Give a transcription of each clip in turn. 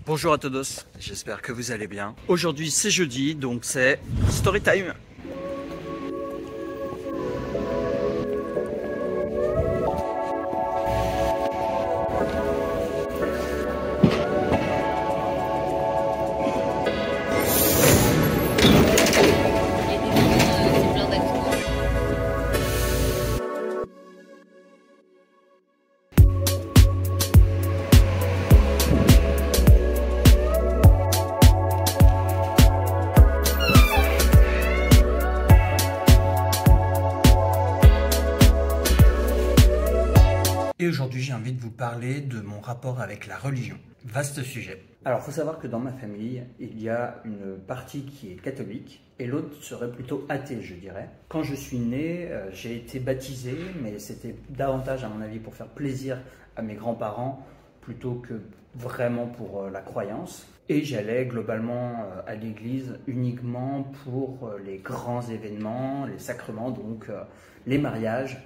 Bonjour à todos, j'espère que vous allez bien. Aujourd'hui c'est jeudi, donc c'est story time. Et aujourd'hui, j'ai envie de vous parler de mon rapport avec la religion. Vaste sujet. Alors, il faut savoir que dans ma famille, il y a une partie qui est catholique et l'autre serait plutôt athée, je dirais. Quand je suis né, j'ai été baptisé, mais c'était davantage, à mon avis, pour faire plaisir à mes grands-parents plutôt que vraiment pour la croyance. Et j'allais globalement à l'église uniquement pour les grands événements, les sacrements, donc les mariages,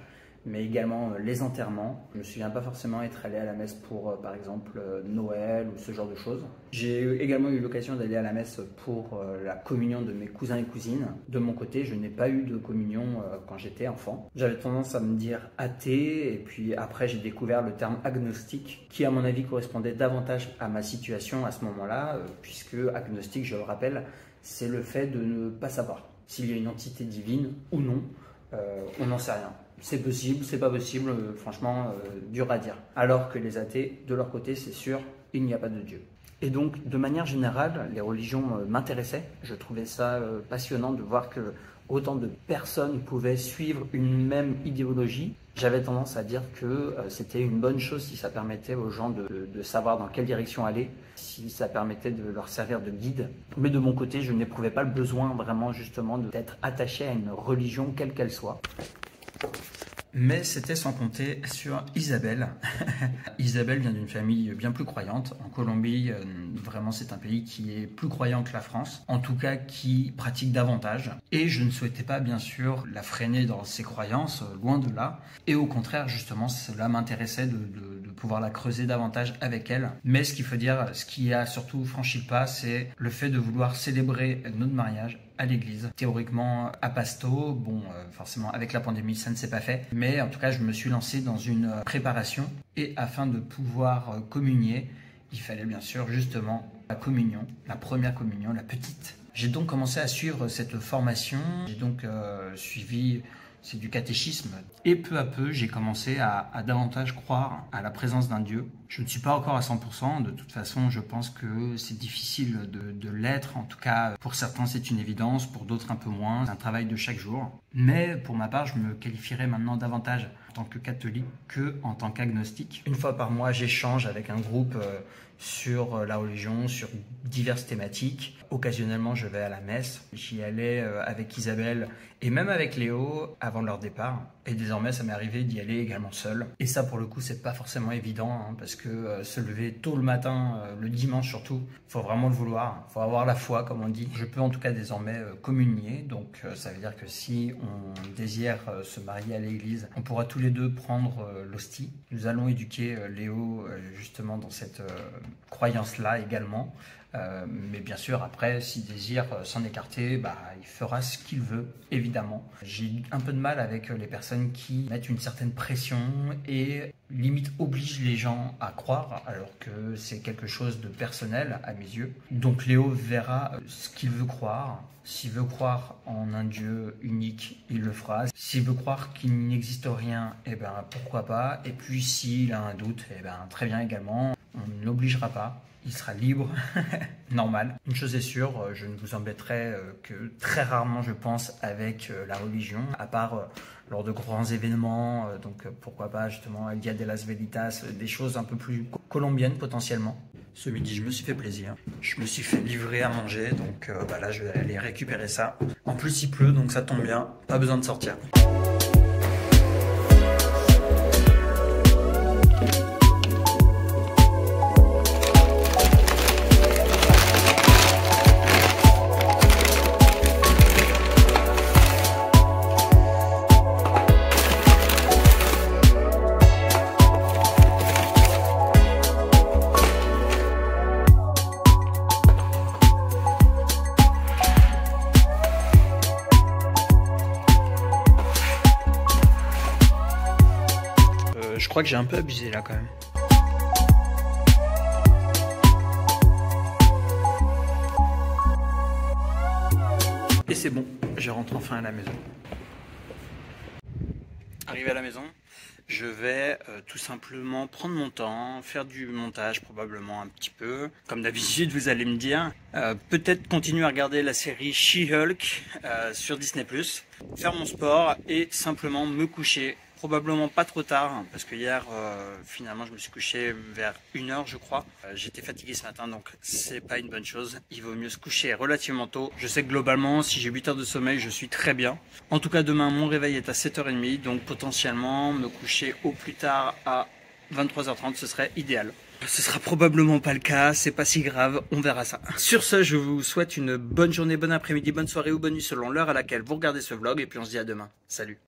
mais également les enterrements. Je ne me souviens pas forcément être allé à la messe pour, par exemple, Noël ou ce genre de choses. J'ai également eu l'occasion d'aller à la messe pour la communion de mes cousins et cousines. De mon côté, je n'ai pas eu de communion quand j'étais enfant. J'avais tendance à me dire athée, et puis après j'ai découvert le terme agnostique, qui à mon avis correspondait davantage à ma situation à ce moment-là, puisque agnostique, je le rappelle, c'est le fait de ne pas savoir s'il y a une entité divine ou non. On n'en sait rien. C'est possible, c'est pas possible, franchement, dur à dire. Alors que les athées, de leur côté, c'est sûr, il n'y a pas de Dieu. Et donc, de manière générale, les religions m'intéressaient. Je trouvais ça passionnant de voir que autant de personnes pouvaient suivre une même idéologie. J'avais tendance à dire que c'était une bonne chose si ça permettait aux gens de savoir dans quelle direction aller, si ça permettait de leur servir de guide. Mais de mon côté, je n'éprouvais pas le besoin vraiment justement d'être attaché à une religion quelle qu'elle soit. Mais c'était sans compter sur Isabelle. Isabelle vient d'une famille bien plus croyante. En Colombie, vraiment c'est un pays qui est plus croyant que la France, en tout cas qui pratique davantage. Et je ne souhaitais pas bien sûr la freiner dans ses croyances, loin de là. Et au contraire, justement, cela m'intéressait de pouvoir la creuser davantage avec elle. Mais ce qu'il faut dire, ce qui a surtout franchi le pas, c'est le fait de vouloir célébrer notre mariage à l'église. Théoriquement à Pasto, bon forcément avec la pandémie ça ne s'est pas fait, mais en tout cas je me suis lancé dans une préparation et afin de pouvoir communier, il fallait bien sûr justement la communion, la première communion, la petite. J'ai donc commencé à suivre cette formation, j'ai donc suivi, c'est du catéchisme, et peu à peu j'ai commencé à davantage croire à la présence d'un Dieu. Je ne suis pas encore à 100%, de toute façon je pense que c'est difficile de l'être, en tout cas pour certains c'est une évidence, pour d'autres un peu moins, c'est un travail de chaque jour. Mais pour ma part je me qualifierais maintenant davantage en tant que catholique que en tant qu'agnostique. Une fois par mois j'échange avec un groupe sur la religion, sur diverses thématiques. Occasionnellement je vais à la messe, j'y allais avec Isabelle et même avec Léo avant leur départ. Et désormais, ça m'est arrivé d'y aller également seul. Et ça, pour le coup, c'est pas forcément évident, hein, parce que se lever tôt le matin, le dimanche surtout, faut vraiment le vouloir. Faut avoir la foi, comme on dit. Je peux en tout cas désormais communier. Donc, ça veut dire que si on désire se marier à l'église, on pourra tous les deux prendre l'hostie. Nous allons éduquer Léo justement dans cette croyance-là également. Mais bien sûr, après, s'il désire s'en écarter, il fera ce qu'il veut, évidemment. J'ai un peu de mal avec les personnes qui mettent une certaine pression et limite obligent les gens à croire, alors que c'est quelque chose de personnel à mes yeux. Donc Léo verra ce qu'il veut croire. S'il veut croire en un Dieu unique, il le fera. S'il veut croire qu'il n'existe rien, pourquoi pas. Et puis s'il a un doute, très bien également. On ne l'obligera pas. Il sera libre, normal. Une chose est sûre, je ne vous embêterai que très rarement, je pense, avec la religion, à part lors de grands événements, donc pourquoi pas justement El Dia de las Velitas, des choses un peu plus colombiennes potentiellement. Ce midi, je me suis fait plaisir. Je me suis fait livrer à manger, donc là, je vais aller récupérer ça. En plus, il pleut, donc ça tombe bien, pas besoin de sortir. crois que j'ai un peu abusé là quand même. Et c'est bon, je rentre enfin à la maison. Arrivé à la maison, je vais tout simplement prendre mon temps, faire du montage probablement un petit peu. Comme d'habitude, vous allez me dire, peut-être continuer à regarder la série She-Hulk sur Disney+, faire mon sport et simplement me coucher. Probablement pas trop tard, parce que hier, finalement, je me suis couché vers 1h, je crois. J'étais fatigué ce matin, donc c'est pas une bonne chose. Il vaut mieux se coucher relativement tôt. Je sais que globalement, si j'ai 8 heures de sommeil, je suis très bien. En tout cas, demain, mon réveil est à 7h30, donc potentiellement, me coucher au plus tard à 23h30, ce serait idéal. Ce sera probablement pas le cas, c'est pas si grave, on verra ça. Sur ce, je vous souhaite une bonne journée, bon après-midi, bonne soirée ou bonne nuit selon l'heure à laquelle vous regardez ce vlog, et puis on se dit à demain. Salut!